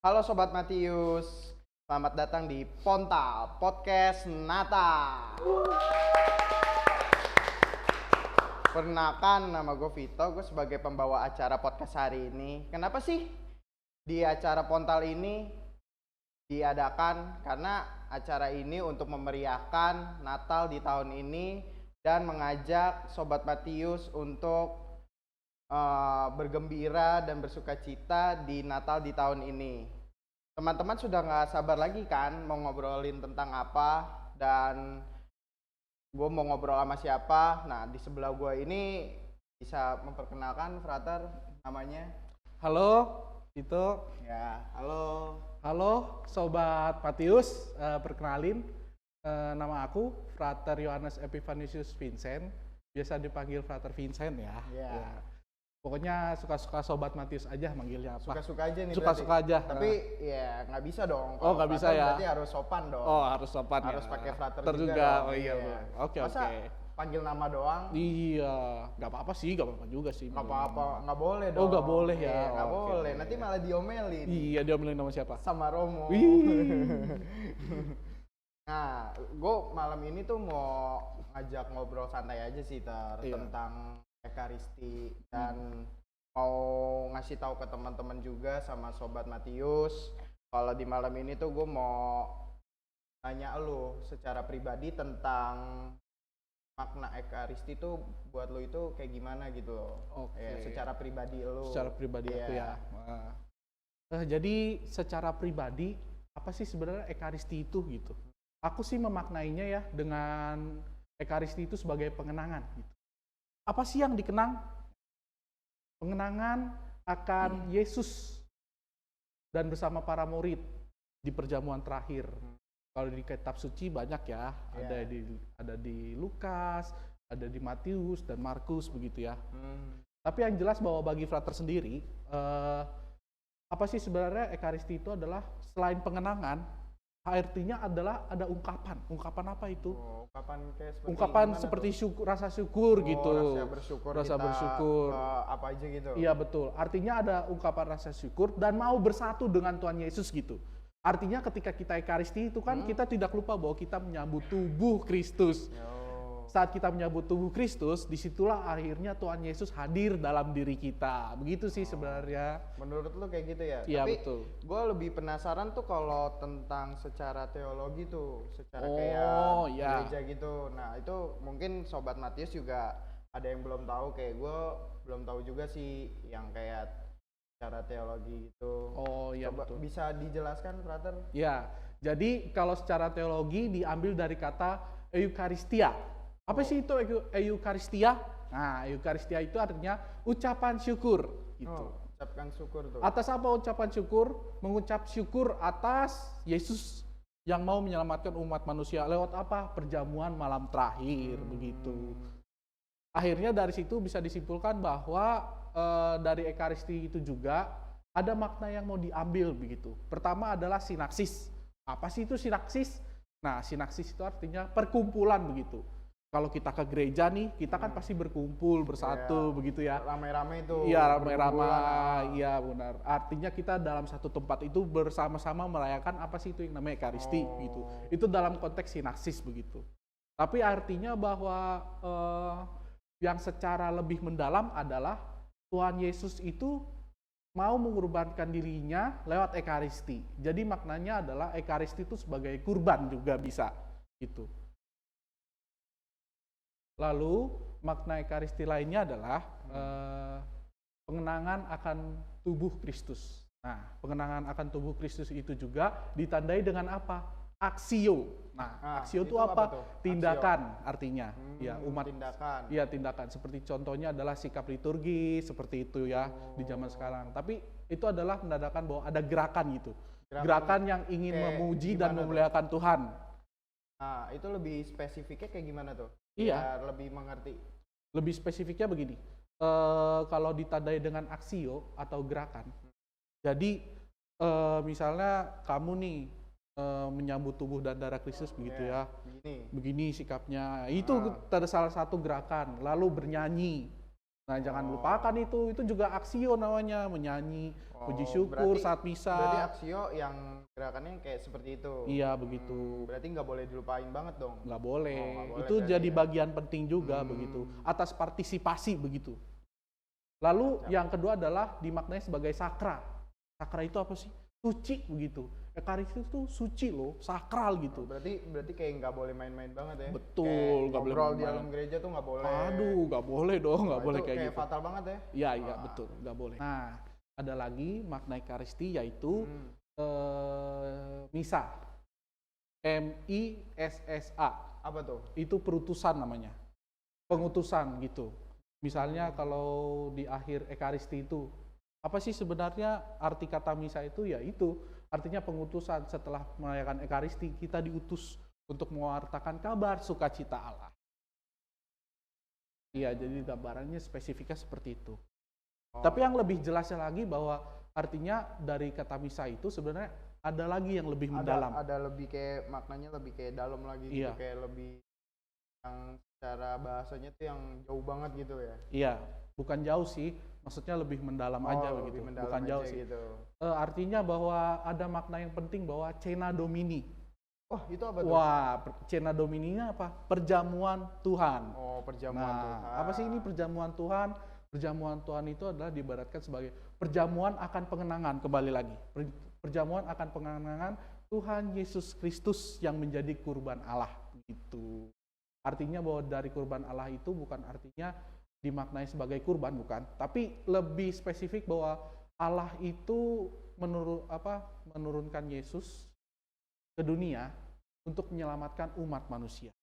Halo Sobat Matius, selamat datang di Pontal Podcast Nata. Perkenalkan, nama gue Vito, gue sebagai pembawa acara podcast hari ini. Kenapa sih di acara Pontal ini diadakan? Karena acara ini untuk memeriahkan Natal di tahun ini dan mengajak Sobat Matius untuk bergembira dan bersukacita di Natal di tahun ini. Teman-teman sudah nggak sabar lagi kan mau ngobrolin tentang apa, dan gue mau ngobrol sama siapa. Nah, di sebelah gue ini bisa memperkenalkan frater namanya. Halo, itu. Ya, halo. Halo, Sobat Matius. Perkenalin, nama aku Frater Yohanes Epifanius Vincent. Biasa dipanggil Frater Vincent ya. Ya. Ya. Pokoknya suka-suka Sobat Matius aja manggilnya apa. Suka-suka aja nih. Suka-suka aja. Tapi ya nggak bisa dong. Oh, nggak bisa ya. Berarti harus sopan dong. Oh, harus sopan harus ya. pakai frater juga. juga. Oh iya. Oke. Masa panggil nama doang? Iya, nggak apa-apa sih, nggak apa-apa juga sih. Nggak apa-apa, nggak boleh dong. Oh, nggak boleh ya. Iya, nggak Oke. boleh. Nanti malah diomelin. Iya, dia bilang nama siapa? Sama Romo. Nah, gue malam ini tuh mau ngajak ngobrol santai aja sih Iya. tentang Ekaristi, dan mau ngasih tahu ke teman-teman juga sama Sobat Matius kalau di malam ini tuh gue mau nanya lu secara pribadi tentang makna Ekaristi tuh buat lu itu kayak gimana gitu loh. Oke. Ya, secara pribadi lu. Secara pribadi aku Iya. ya. Jadi secara pribadi apa sih sebenarnya Ekaristi itu gitu? Aku sih memaknainya ya dengan Ekaristi itu sebagai pengenangan gitu. Apa sih yang dikenang? Pengenangan akan Yesus dan bersama para murid di perjamuan terakhir. Kalau di kitab suci banyak ya, ada di Lukas, ada di Matius dan Markus begitu ya. Tapi yang jelas bahwa bagi frater sendiri, apa sih sebenarnya Ekaristi itu adalah selain pengenangan, artinya adalah ada ungkapan. Ungkapan apa itu? Ungkapan seperti syukur, rasa syukur gitu. Rasa bersyukur. Apa aja gitu. Iya betul. Artinya ada ungkapan rasa syukur dan mau bersatu dengan Tuhan Yesus gitu. Artinya ketika kita Ekaristi itu kan kita tidak lupa bahwa kita menyambut tubuh Kristus. Saat kita menyambut tubuh Kristus, disitulah akhirnya Tuhan Yesus hadir dalam diri kita. Begitu sih sebenarnya. Menurut lu kayak gitu ya? Iya Tapi betul. gue lebih penasaran tuh kalau tentang secara teologi tuh, secara Oh, kayak ya. gereja gitu. Nah itu mungkin Sobat Matius juga ada yang belum tahu, kayak gue belum tahu juga sih yang kayak secara teologi gitu. Oh iya Coba betul. bisa dijelaskan, Frater? Ya, jadi kalau secara teologi diambil dari kata Eukaristia. Apa sih itu Eukaristia? Nah, Eukaristia itu artinya ucapan syukur gitu. Ucapkan syukur tuh. Atas apa ucapan syukur? Mengucap syukur atas Yesus yang mau menyelamatkan umat manusia lewat apa? Perjamuan malam terakhir begitu. Akhirnya dari situ bisa disimpulkan bahwa dari Ekaristi itu juga ada makna yang mau diambil begitu. Pertama adalah sinaksis. Apa sih itu sinaksis? Nah, sinaksis itu artinya perkumpulan begitu. Kalau kita ke gereja nih, kita kan pasti berkumpul bersatu begitu ya. Rame-rame itu. Iya, rame-rame. Iya, benar. Artinya kita dalam satu tempat itu bersama-sama merayakan apa sih itu yang namanya Ekaristi gitu. Itu dalam konteks sinaksis begitu. Tapi artinya bahwa yang secara lebih mendalam adalah Tuhan Yesus itu mau mengorbankan dirinya lewat Ekaristi. Jadi maknanya adalah Ekaristi itu sebagai kurban juga bisa gitu. Lalu makna Ekaristi lainnya adalah pengenangan akan tubuh Kristus. Nah, pengenangan akan tubuh Kristus itu juga ditandai dengan apa? Aksio. Nah, aksio itu apa? Tindakan artinya. Ya, umat tindakan. Iya, tindakan. Seperti contohnya adalah sikap liturgi seperti itu ya di zaman sekarang. Tapi itu adalah menandakan bahwa ada gerakan gitu. Gerakan yang ingin memuji dan memuliakan Tuhan. Nah, itu lebih spesifiknya kayak gimana tuh? Iya. Biar lebih mengerti. Lebih spesifiknya begini. Kalau ditandai dengan aksio atau gerakan. Jadi misalnya kamu nih menyambut tubuh dan darah Kristus begitu ya. Begini sikapnya. Itu salah satu gerakan. Lalu bernyanyi. Nah, jangan Oh. lupakan itu juga aksio namanya, menyanyi, puji syukur berarti- saat Berarti misa. aksio yang gerakannya kayak seperti itu. Iya, begitu. Berarti nggak boleh dilupain banget dong. Nggak boleh. Oh, nggak boleh Itu berarti jadi ya. bagian penting juga begitu. Atas partisipasi begitu. Lalu yang kedua adalah dimaknai sebagai sakra. Sakra itu apa sih? Suci begitu. Ekaristi itu suci loh, sakral gitu. Berarti kayak nggak boleh main-main banget ya. Betul, Kayak nggak boleh ngobrol di main-main. dalam gereja tuh nggak boleh. Aduh, nggak boleh dong, nggak Wah, boleh itu kayak gitu. fatal banget ya. Iya, betul, nggak boleh. Nah, ada lagi makna Ekaristi yaitu misa. MISSA. Apa tuh? Itu perutusan namanya. Pengutusan gitu. Misalnya kalau di akhir Ekaristi itu, apa sih sebenarnya arti kata misa itu? Ya itu, artinya pengutusan. Setelah merayakan Ekaristi, kita diutus untuk mewartakan kabar sukacita Allah. Iya, jadi gambarannya spesifiknya seperti itu. Tapi yang lebih jelasnya lagi bahwa artinya dari kata misa itu sebenarnya ada lagi yang lebih mendalam. Ada lebih kayak maknanya lebih kayak dalam lagi gitu, Iya. kayak lebih yang secara bahasanya tuh yang jauh banget gitu ya. Iya, bukan jauh sih, maksudnya lebih mendalam aja lebih begitu, mendalam bukan aja jauh sih. gitu. Artinya bahwa ada makna yang penting bahwa Cena Domini. Wah, itu apa tuh? Wah, Cena Domininya apa? Perjamuan Tuhan. Oh, perjamuan Nah, Tuhan. apa sih ini perjamuan Tuhan? Perjamuan Tuhan itu adalah diibaratkan sebagai perjamuan akan pengenangan, kembali lagi. Perjamuan akan pengenangan Tuhan Yesus Kristus yang menjadi kurban Allah. Gitu. Artinya bahwa dari kurban Allah itu bukan artinya dimaknai sebagai kurban, bukan. Tapi lebih spesifik bahwa Allah itu menurunkan Yesus ke dunia untuk menyelamatkan umat manusia.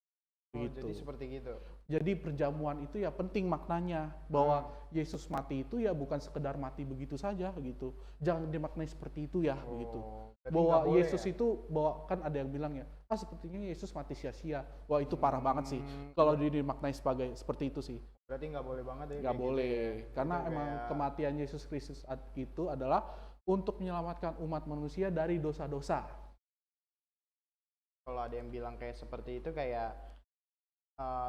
Oh, Gitu. jadi seperti gitu. Jadi perjamuan itu ya penting maknanya bahwa Yesus mati itu ya bukan sekedar mati begitu saja gitu. Jangan dimaknai seperti itu ya begitu. Berarti Bahwa nggak boleh Yesus ya? itu bahwa kan ada yang bilang ya, sepertinya Yesus mati sia-sia. Wah, itu parah banget sih kalau dimaknai sebagai seperti itu sih. Berarti nggak boleh banget ya. Nggak kayak gitu boleh. ya. Karena Itu emang kayak- kematian Yesus Kristus itu adalah untuk menyelamatkan umat manusia dari dosa-dosa. Kalau ada yang bilang kayak seperti itu kayak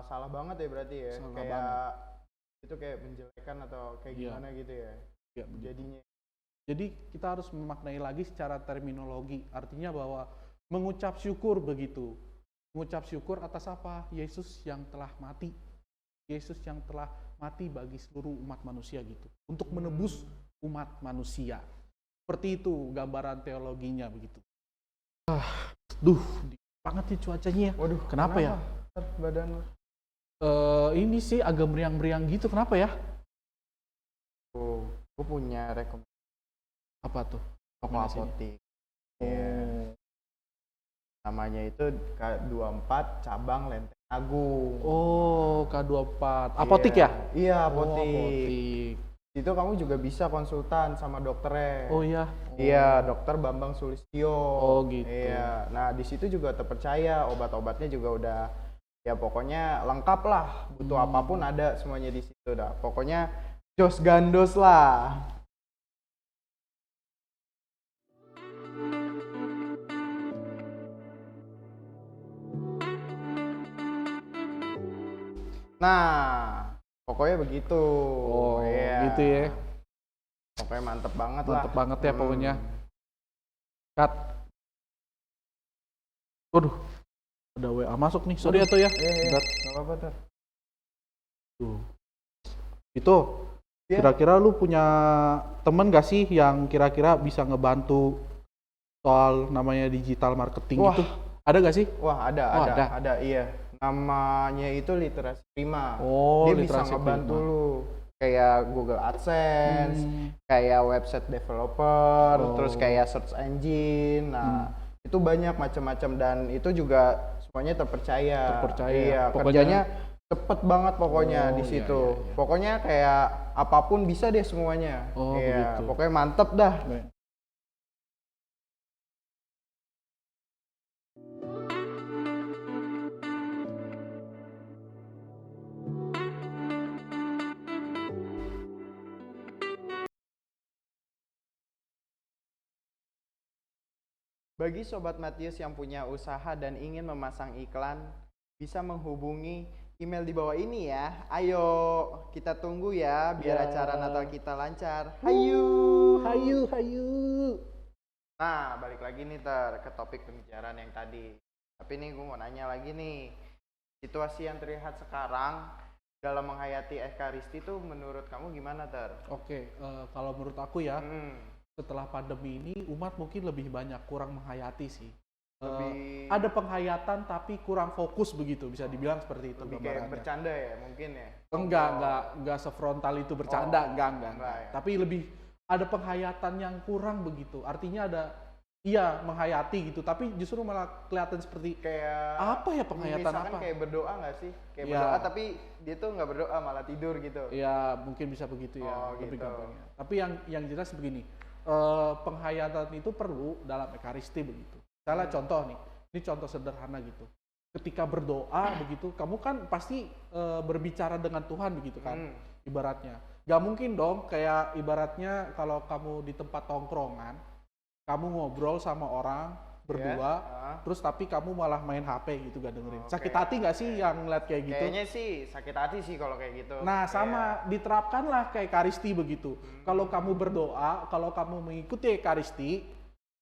salah banget ya berarti ya. Salah Kayak banget. itu kayak menjelekan atau kayak Iya. gimana gitu ya. Ya, begitu. Jadinya. Jadi kita harus memaknai lagi secara terminologi. Artinya bahwa mengucap syukur begitu. Mengucap syukur atas apa? Yesus yang telah mati. Yesus yang telah mati bagi seluruh umat manusia gitu. Untuk menebus umat manusia. Seperti itu gambaran teologinya begitu. Banget nih cuacanya ya. Waduh, Kenapa ya? Badan lu? Ini sih agak meriang-meriang gitu. Kenapa ya? Gue punya rekomendasi Apa tuh? toko Rekomendasinya? apotik. Iya. Namanya itu K24 cabang Lenteng Agung. Oh, K24. Apotik ya? Iya, Oh, apotik. apotik. Itu kamu juga bisa konsultan sama dokternya. Oh iya. Iya, Dokter Bambang Sulistyo. Oh, gitu. Iya. Nah, di situ juga terpercaya, obat-obatnya juga udah ya pokoknya lengkap lah. Butuh apapun ada semuanya di situ dah. Pokoknya jos gandos lah. Nah, pokoknya begitu. Oh, Iya. gitu ya. Pokoknya mantep banget lah. Mantep banget ya pokoknya. Cut. Waduh, ada WA masuk nih. Sorry Waduh. atau ya. Iya, Bentar. nggak apa-apa, Tar. Tuh. Itu, Iya. kira-kira lu punya temen gak sih yang kira-kira bisa ngebantu soal namanya digital marketing Wah. gitu? Ada gak sih? Wah, Oh, ada, iya. Namanya itu Literasi Prima. Oh, Dia bisa Literasi ngebantu Prima. lu. Kayak Google AdSense, kayak website developer, Oh. terus kayak search engine. Nah, itu banyak macam-macam dan itu juga semuanya terpercaya. Terpercaya. Iya, Pokoknya- kerjanya cepet banget pokoknya Oh, di iya, situ. iya, iya. Pokoknya kayak apapun bisa deh semuanya. Oh, iya, begitu. pokoknya mantep dah. Bagi Sobat Matius yang punya usaha dan ingin memasang iklan, bisa menghubungi email di bawah ini ya. Ayo kita tunggu ya biar Ya. acara Natal kita lancar. Hayu. Hayu, hayu. Nah, balik lagi nih ke topik pembicaraan yang tadi. Tapi nih gue mau nanya lagi nih. Situasi yang terlihat sekarang dalam menghayati Ekaristi tuh menurut kamu gimana Oke, kalau menurut aku ya, Hmm, setelah pandemi ini umat mungkin lebih banyak kurang menghayati sih. lebih Ada penghayatan tapi kurang fokus begitu, bisa dibilang seperti itu lebih kayak gambarannya. bercanda ya mungkin ya. Enggak sefrontal itu bercanda, Oh, enggak. enggak ya. Tapi lebih ada penghayatan yang kurang begitu. Artinya iya menghayati gitu, tapi justru malah kelihatan seperti Kayak apa ya penghayatan misalkan apa? kayak berdoa nggak sih? Kayak Ya. berdoa tapi dia tuh nggak berdoa malah tidur gitu. Ya mungkin bisa begitu ya, Oh, lebih gitu. gampangnya. Tapi yang jelas begini, penghayatan itu perlu dalam ekaristi begitu. Misalnya contoh nih, ini contoh sederhana gitu. Ketika berdoa begitu, kamu kan pasti berbicara dengan Tuhan begitu kan, ibaratnya. Gak mungkin dong kayak ibaratnya kalau kamu di tempat tongkrongan, kamu ngobrol sama orang berdua, terus tapi kamu malah main HP gitu gak dengerin. Oke, Sakit hati gak sih yang ngeliat kayak gitu? Kayaknya sih sakit hati sih kalau kayak gitu. Nah sama, diterapkanlah kayak ekaristi begitu. Kalau kamu berdoa, kalau kamu mengikuti ekaristi,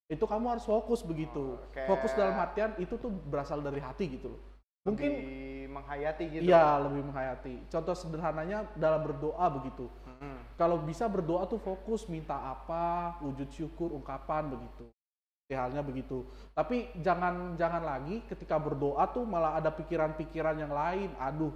itu kamu harus fokus begitu. kayak- Fokus dalam artian itu tuh berasal dari hati gitu loh. Mungkin lebih menghayati gitu. iya lebih menghayati. Contoh sederhananya dalam berdoa begitu. Kalau bisa berdoa tuh fokus minta apa, wujud syukur, ungkapan begitu. Halnya begitu. Tapi jangan lagi ketika berdoa tuh malah ada pikiran-pikiran yang lain. Aduh,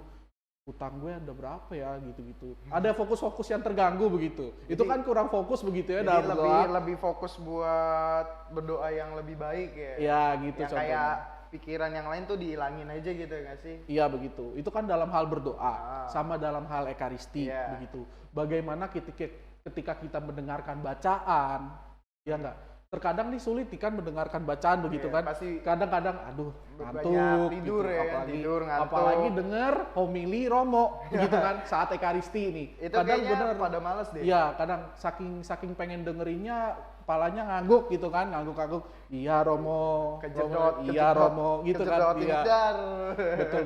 utang gue ada berapa ya gitu-gitu. Ada fokus-fokus yang terganggu begitu. Itu kan kurang fokus begitu ya Jadi dalam berdoa. lebih fokus buat berdoa yang lebih baik ya. Ya gitu Yang contohnya. kayak pikiran yang lain tuh dihilangin aja gitu nggak sih? Iya begitu. Itu kan dalam hal berdoa, sama dalam hal ekaristi Iya. begitu. Bagaimana ketika kita mendengarkan bacaan, ya enggak? Terkadang nih sulit kan mendengarkan bacaan begitu Iya, kan. pasti Kadang-kadang aduh banyak ngantuk tidur gitu. ya, tidur, ngantuk. Apalagi denger homili romo gitu kan saat ekaristi ini. Itu kayaknya pada males deh. Iya, kadang saking pengen dengerinnya kepalanya ngangguk gitu kan, ngangguk-ngangguk. Iya Romo, Kejedot, iya Romo gitu kan. kejedot, Iya. dar.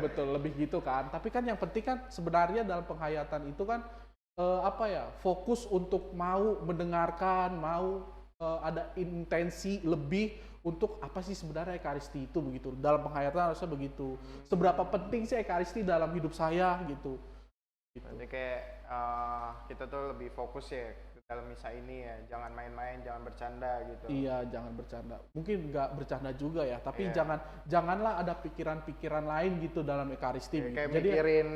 Betul lebih gitu kan. Tapi kan yang penting kan sebenarnya dalam penghayatan itu kan fokus untuk mau mendengarkan, mau ada intensi lebih untuk apa sih sebenarnya ekaristi itu begitu. Dalam penghayatan harusnya begitu. Seberapa penting sih ekaristi dalam hidup saya gitu. Jadi kayak kita tuh lebih fokus ya dalam misa ini ya, jangan main-main, jangan bercanda gitu. Iya, jangan bercanda. Mungkin nggak bercanda juga ya, tapi Iya. janganlah ada pikiran-pikiran lain gitu dalam ekaristi. Kayak Jadi mikirin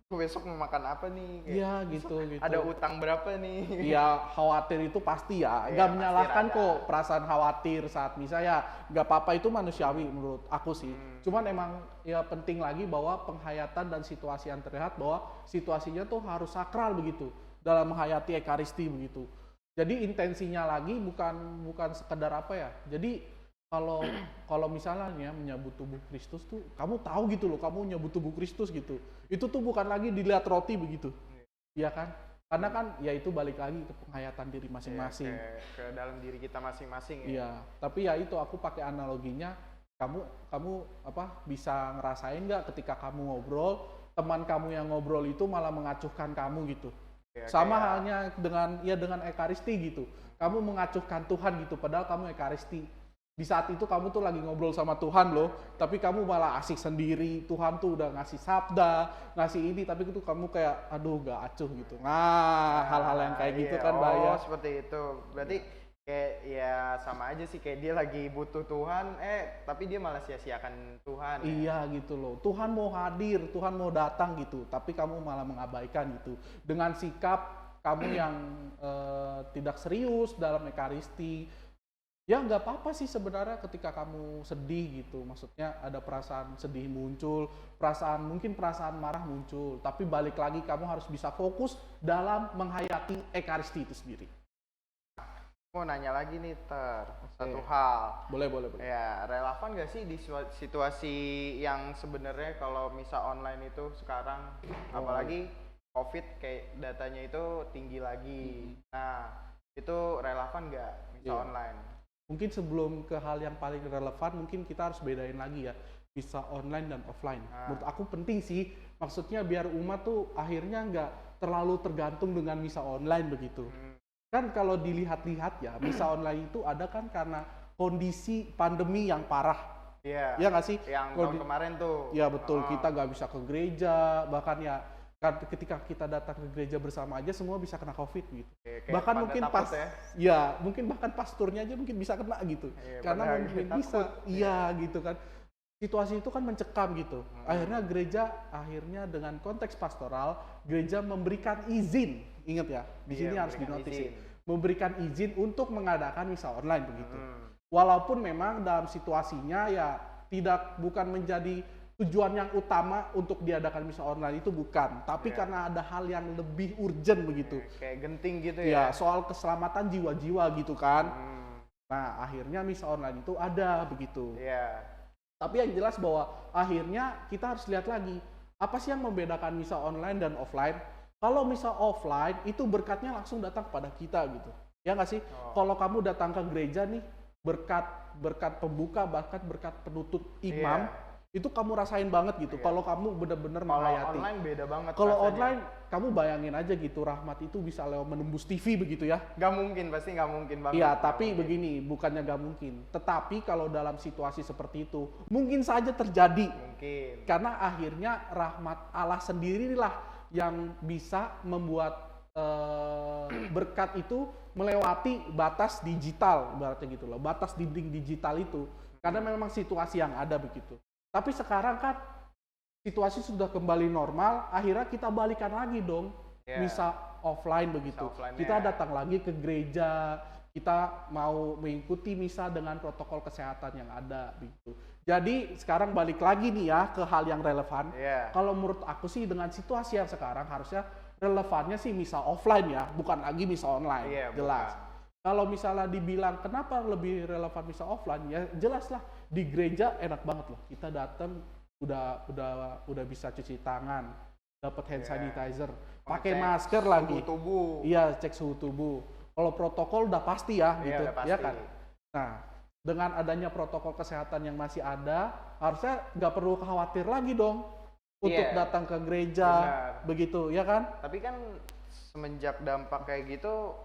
gue besok mau makan apa nih? Kayak, iya gitu. ada utang berapa nih? Iya, khawatir itu pasti ya. Iya, Nggak pasti menyalahkan ada. kok perasaan khawatir saat misalnya nggak apa-apa itu manusiawi menurut aku sih. Cuman emang ya penting lagi bahwa penghayatan dan situasi yang terlihat bahwa situasinya tuh harus sakral begitu dalam menghayati ekaristi begitu. Jadi intensinya lagi bukan sekedar apa ya. Jadi kalau misalnya menyambut tubuh Kristus tuh kamu tahu gitu loh, kamu menyambut tubuh Kristus gitu. Itu tuh bukan lagi dilihat roti begitu. Iya kan? Karena kan ya itu balik lagi ke penghayatan diri masing-masing. Iya, ke dalam diri kita masing-masing ya. Iya, tapi ya itu aku pakai analoginya kamu bisa ngerasain nggak ketika kamu ngobrol, teman kamu yang ngobrol itu malah mengacuhkan kamu gitu. Ya, Sama kayak- halnya dengan ekaristi gitu. Kamu mengacuhkan Tuhan gitu padahal kamu ekaristi. Di saat itu kamu tuh lagi ngobrol sama Tuhan loh, tapi kamu malah asik sendiri. Tuhan tuh udah ngasih sabda, ngasih ini, tapi itu kamu kayak aduh gak acuh gitu. Nah, hal-hal yang kayak gitu iya. kan bahaya. Oh, seperti itu. Berarti kayak ya sama aja sih, kayak dia lagi butuh Tuhan, tapi dia malah sia-siakan Tuhan. Ya. Iya gitu loh. Tuhan mau hadir, Tuhan mau datang gitu, tapi kamu malah mengabaikan gitu. Dengan sikap kamu yang tidak serius dalam ekaristi. Ya nggak apa-apa sih sebenarnya ketika kamu sedih gitu. Maksudnya ada perasaan sedih muncul, mungkin perasaan marah muncul. Tapi balik lagi kamu harus bisa fokus dalam menghayati ekaristi itu sendiri. Mau nanya lagi nih satu hal. Boleh. Ya, relevan gak sih di situasi yang sebenarnya kalau misa online itu sekarang, apalagi COVID kayak datanya itu tinggi lagi. Nah, itu relevan gak misa Iya. online? Mungkin sebelum ke hal yang paling relevan, mungkin kita harus bedain lagi ya. misa online dan offline. Ah. Menurut aku penting sih, maksudnya biar umat tuh akhirnya nggak terlalu tergantung dengan misa online begitu. Kan kalau dilihat-lihat ya, misa online itu ada kan karena kondisi pandemi yang parah. Iya. Ya nggak sih? Yang tahun kemarin tuh. Ya betul, Oh. kita nggak bisa ke gereja, bahkan ya ketika kita datang ke gereja bersama aja semua bisa kena COVID gitu. Kayak Bahkan pada mungkin takut pas ya. mungkin bahkan pasturnya aja mungkin bisa kena gitu. Iya, Karena pada mungkin takut. bisa, iya gitu kan. Situasi itu kan mencekam gitu. Akhirnya gereja dengan konteks pastoral, gereja memberikan izin. Ingat ya, di Iya, sini harus memberikan dinotis. izin. Memberikan izin untuk mengadakan misa online begitu. Walaupun memang dalam situasinya ya bukan menjadi tujuan yang utama untuk diadakan misa online itu bukan, tapi Iya. karena ada hal yang lebih urgent begitu. Kayak genting gitu Ya, ya. soal keselamatan jiwa-jiwa gitu kan. Nah, akhirnya misa online itu ada begitu. Iya. Tapi yang jelas bahwa akhirnya kita harus lihat lagi, apa sih yang membedakan misa online dan offline? Kalau misa offline itu berkatnya langsung datang kepada kita gitu. Ya nggak sih? Kalau kamu datang ke gereja nih, berkat pembuka, berkat penutup imam, Iya. itu kamu rasain banget gitu. Iya. Kalau kamu benar-benar Kalau menghayati. online beda banget. Kalau rasanya. online, kamu bayangin aja gitu, rahmat itu bisa lewat menembus TV begitu ya. Nggak mungkin, pasti nggak mungkin banget. Iya, Nggak tapi mungkin. begini, bukannya nggak mungkin. Tetapi kalau dalam situasi seperti itu, mungkin saja terjadi. Mungkin. Karena akhirnya rahmat Allah sendirilah yang bisa membuat berkat itu melewati batas digital, ibaratnya gitu loh, batas dinding digital itu. Karena memang situasi yang ada begitu. Tapi sekarang kan situasi sudah kembali normal, akhirnya kita balikan lagi dong, Iya. misa offline begitu. Misa offline-nya. Kita datang lagi ke gereja, kita mau mengikuti misa dengan protokol kesehatan yang ada begitu. Jadi sekarang balik lagi nih ya ke hal yang relevan. Iya. Kalau menurut aku sih dengan situasi yang sekarang harusnya relevannya sih misa offline ya, bukan lagi misa online. Iya, Jelas. bukan. Kalau misalnya dibilang kenapa lebih relevan misa offline, ya jelas lah di gereja enak banget loh. Kita datang udah bisa cuci tangan, dapat hand Iya. sanitizer, pakai Ngecek masker lagi. suhu tubuh. Iya, cek suhu tubuh. Kalau protokol udah pasti ya, Iya, gitu, udah pasti. ya kan? Nah, dengan adanya protokol kesehatan yang masih ada, harusnya nggak perlu khawatir lagi dong untuk Iya. datang ke gereja, Benar. begitu, ya kan? Tapi kan semenjak dampak kayak gitu,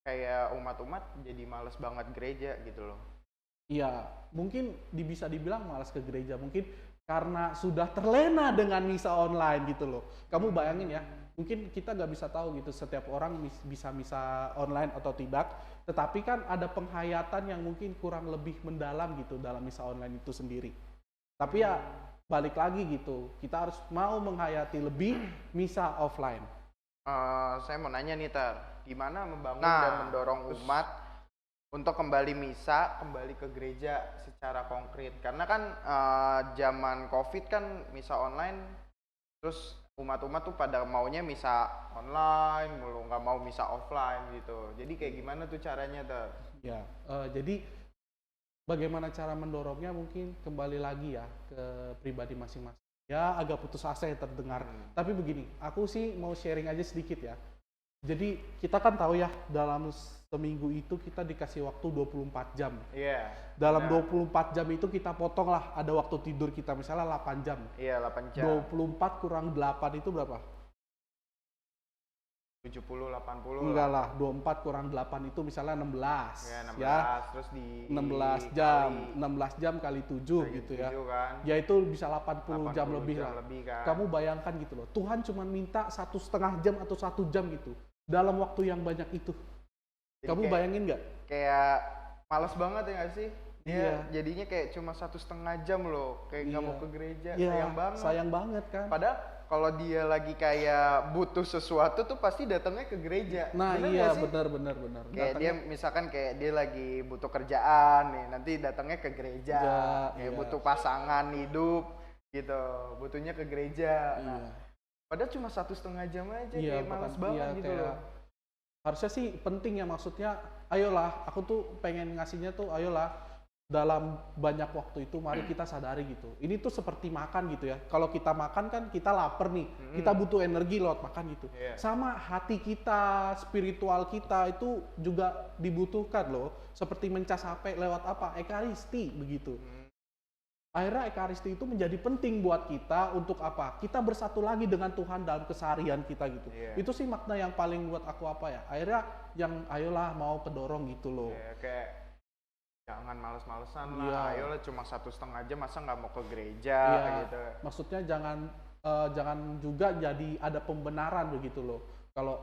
kayak umat-umat jadi males banget gereja gitu loh. Iya, mungkin bisa dibilang malas ke gereja, mungkin karena sudah terlena dengan misa online gitu loh. Kamu bayangin ya, mungkin kita nggak bisa tahu gitu setiap orang bisa misa online atau tidak, tetapi kan ada penghayatan yang mungkin kurang lebih mendalam gitu dalam misa online itu sendiri. Tapi ya balik lagi gitu, kita harus mau menghayati lebih misa offline. Saya mau nanya nih gimana membangun Nah, dan mendorong umat untuk kembali misa, kembali ke gereja secara konkret. Karena kan zaman COVID kan misa online, terus umat-umat tuh pada maunya misa online, mulu nggak mau misa offline gitu. Jadi kayak gimana tuh caranya Ya, jadi bagaimana cara mendorongnya mungkin kembali lagi ya ke pribadi masing-masing. Ya agak putus asa ya terdengar. Tapi begini, aku sih mau sharing aja sedikit ya. Jadi kita kan tahu ya dalam seminggu itu kita dikasih waktu 24 jam. Iya. Dalam benar. 24 jam itu kita potong lah, ada waktu tidur kita misalnya 8 jam. Iya, 8 jam. 24 kurang 8 itu berapa? 70, 80 Enggak lah, 24 kurang 8 itu misalnya 16. Ya, 16, Ya, terus di 16 jam, 16 jam kali 7 kali gitu ya. 7 kan. Ya itu bisa 80 jam 80 lebih jam lah. lebih kan. Kamu bayangkan gitu loh, Tuhan cuma minta 1,5 jam atau 1 jam gitu dalam waktu yang banyak itu. Jadi Kamu kayak- bayangin nggak? Kayak males banget ya nggak sih? Dia Iya. jadinya kayak cuma 1,5 jam loh, kayak nggak Iya. mau ke gereja, Iya, sayang banget. sayang banget kan. Padahal kalau dia lagi kayak butuh sesuatu tuh pasti datangnya ke gereja. Nah Bener iya nggak sih? benar. Kayak Datangnya- dia misalkan kayak dia lagi butuh kerjaan nih, nanti datangnya ke gereja. Ya, Kayak iya. butuh pasangan hidup gitu, butuhnya ke gereja. Nah, Iya. padahal cuma 1,5 jam aja, Iya, kayak males bahkan- banget iya, gitu kayak- loh. Harusnya sih penting ya, maksudnya ayolah, aku tuh pengen ngasihnya tuh ayolah dalam banyak waktu itu mari kita sadari gitu. Ini tuh seperti makan gitu ya. Kalau kita makan kan kita lapar nih, kita butuh energi lewat makan gitu. Iya. Sama hati kita, spiritual kita itu juga dibutuhkan loh. Seperti mencas HP lewat apa? Ekaristi begitu. akhirnya Ekaristi itu menjadi penting buat kita untuk apa? Kita bersatu lagi dengan Tuhan dalam keseharian kita gitu. Iya. Itu sih makna yang paling buat aku apa ya? Akhirnya yang ayolah mau kedorong gitu loh. Ya, kayak jangan males-malesan lah, Iya. ayolah cuma 1,5 jam masa nggak mau ke gereja Iya, gitu. maksudnya jangan juga jadi ada pembenaran begitu loh. Kalau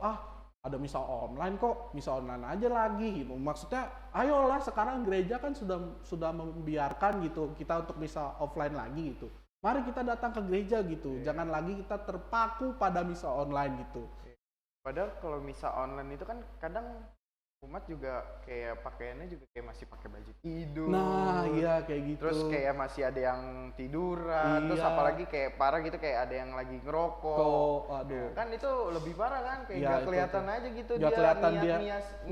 ada misa online kok, misa online aja lagi gitu. Maksudnya ayolah sekarang gereja kan sudah membiarkan gitu kita untuk misa offline lagi gitu. Mari kita datang ke gereja gitu. Iya. Jangan lagi kita terpaku pada misa online gitu. Padahal kalau misa online itu kan kadang umat juga kayak pakaiannya juga kayak masih pakai baju tidur. Nah, iya kayak gitu. Terus kayak masih ada yang tiduran, terus Iya. apalagi kayak parah gitu kayak ada yang lagi ngerokok. Kok, aduh. Kan itu lebih parah kan, kayak Iya, nggak itu kelihatan tuh. aja gitu Nggak kelihatan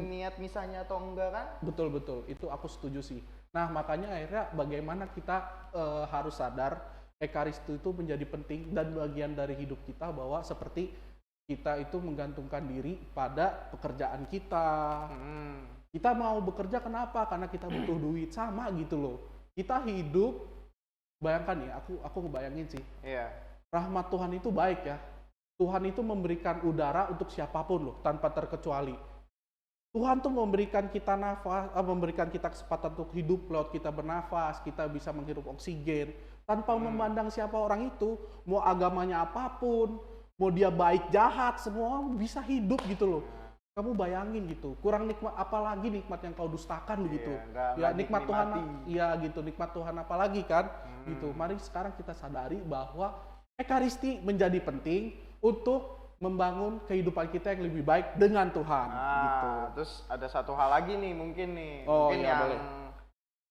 niat misanya atau enggak kan? Betul, itu aku setuju sih. Nah, makanya akhirnya bagaimana kita harus sadar Ekaristi itu menjadi penting dan bagian dari hidup kita, bahwa seperti kita itu menggantungkan diri pada pekerjaan kita. Kita mau bekerja kenapa? Karena kita butuh duit, sama gitu loh. Kita hidup, bayangkan ya, aku ngebayangin sih. Iya. Rahmat Tuhan itu baik ya. Tuhan itu memberikan udara untuk siapapun loh, tanpa terkecuali. Tuhan tuh memberikan kita nafas, memberikan kita kesempatan untuk hidup lewat kita bernafas, kita bisa menghirup oksigen tanpa memandang siapa orang itu, mau agamanya apapun, mau dia baik jahat, semua bisa hidup gitu loh. Kamu bayangin gitu, kurang nikmat, apalagi nikmat yang kau dustakan begitu. nggak Nikmat Tuhan, dinikmati. iya gitu, nikmat Tuhan apalagi kan, gitu. Mari sekarang kita sadari bahwa Ekaristi menjadi penting untuk membangun kehidupan kita yang lebih baik dengan Tuhan. Gitu. Terus ada satu hal lagi nih mungkin nih, Oh, mungkin iya, yang boleh.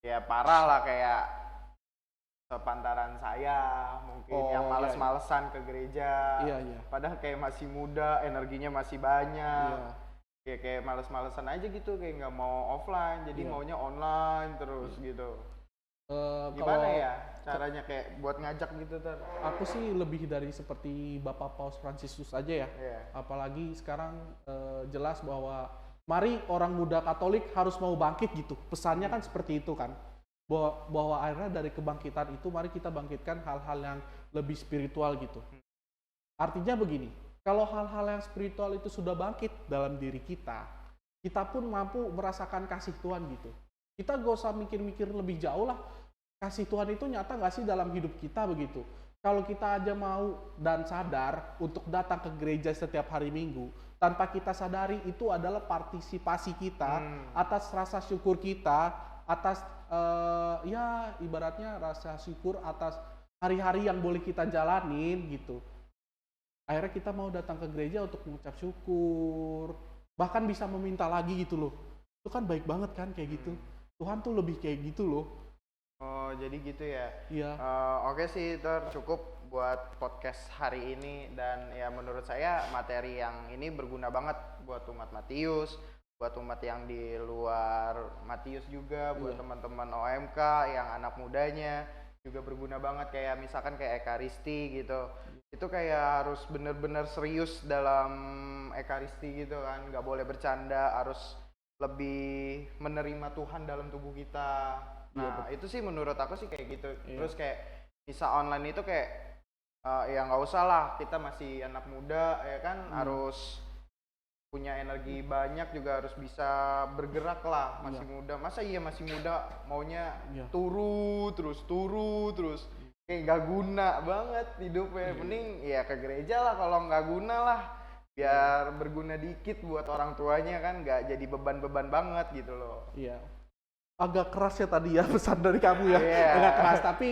ya parah lah, kayak sepantaran saya mungkin Oh, yang iya, males-malesan ke gereja. Iya. Padahal kayak masih muda, energinya masih banyak. Iya. Kayak males-malesan aja gitu, kayak nggak mau offline, jadi Iya. maunya online terus gitu. Kalau Gimana ya caranya kayak buat ngajak gitu ter? aku sih lebih dari seperti Bapak Paus Fransiskus aja ya. Iya. Apalagi sekarang jelas bahwa mari orang muda Katolik harus mau bangkit gitu. Pesannya kan seperti itu kan. Bahwa akhirnya dari kebangkitan itu mari kita bangkitkan hal-hal yang lebih spiritual gitu. Artinya begini, kalau hal-hal yang spiritual itu sudah bangkit dalam diri kita, kita pun mampu merasakan kasih Tuhan gitu. Kita gak usah mikir-mikir lebih jauh lah. Kasih Tuhan itu nyata gak sih dalam hidup kita begitu. Kalau kita aja mau dan sadar untuk datang ke gereja setiap hari Minggu, tanpa kita sadari itu adalah partisipasi kita atas rasa syukur kita, atas ya ibaratnya rasa syukur atas hari-hari yang boleh kita jalanin gitu. Akhirnya kita mau datang ke gereja untuk mengucap syukur, bahkan bisa meminta lagi gitu loh. Itu kan baik banget kan kayak gitu. Tuhan tuh lebih kayak gitu loh. Oh jadi gitu ya. Iya. Oke sih Ter, cukup buat podcast hari ini, dan ya menurut saya materi yang ini berguna banget buat umat Matius, buat umat yang di luar Matius juga, buat teman-teman OMK yang anak mudanya juga berguna banget, kayak misalkan kayak Ekaristi gitu. Itu kayak harus bener-bener serius dalam Ekaristi gitu kan, nggak boleh bercanda, harus lebih menerima Tuhan dalam tubuh kita. Nah itu sih menurut aku sih kayak gitu. Terus kayak misa online itu kayak ya nggak usah lah, kita masih anak muda ya kan, harus punya energi banyak, juga harus bisa bergerak lah, masih muda. Masa iya masih muda maunya turu terus kayak nggak guna banget hidupnya. Mending ya ke gereja lah kalau nggak guna lah, biar berguna dikit buat orang tuanya kan, nggak jadi beban-beban banget gitu loh. Iya. Agak keras ya tadi ya pesan dari kamu ya. Iya. Agak keras, tapi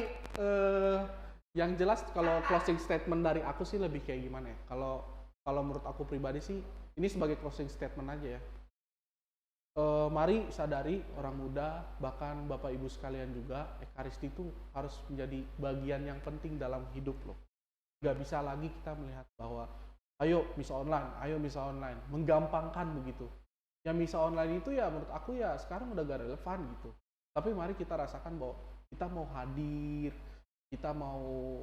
yang jelas kalau closing statement dari aku sih lebih kayak gimana ya. Kalau menurut aku pribadi sih ini sebagai closing statement aja ya. Mari sadari orang muda, bahkan Bapak Ibu sekalian juga, Ekaristi itu harus menjadi bagian yang penting dalam hidup loh. Gak bisa lagi kita melihat bahwa ayo misa online, menggampangkan begitu. Yang misa online itu ya menurut aku ya sekarang udah gak relevan gitu. Tapi mari kita rasakan bahwa kita mau hadir, kita mau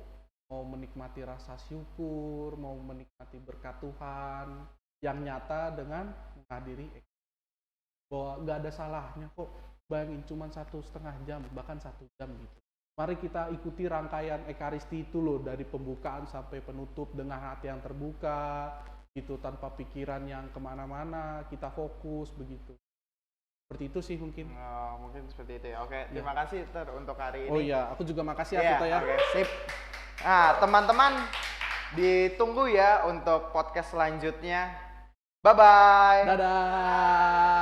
menikmati rasa syukur, mau menikmati berkat Tuhan yang nyata dengan menghadiri, bahwa gak ada salahnya kok. Bayangin cuma 1,5 jam, bahkan 1 jam gitu. Mari kita ikuti rangkaian Ekaristi itu loh, dari pembukaan sampai penutup dengan hati yang terbuka, gitu, tanpa pikiran yang kemana-mana, kita fokus begitu. Seperti itu sih mungkin. Oh, mungkin seperti itu ya. Oke, terima kasih Ter untuk hari ini. Oh iya, aku juga makasih Iya, Vito ya. oke, sip. Nah, teman-teman ditunggu ya untuk podcast selanjutnya. Bye-bye. Dadah.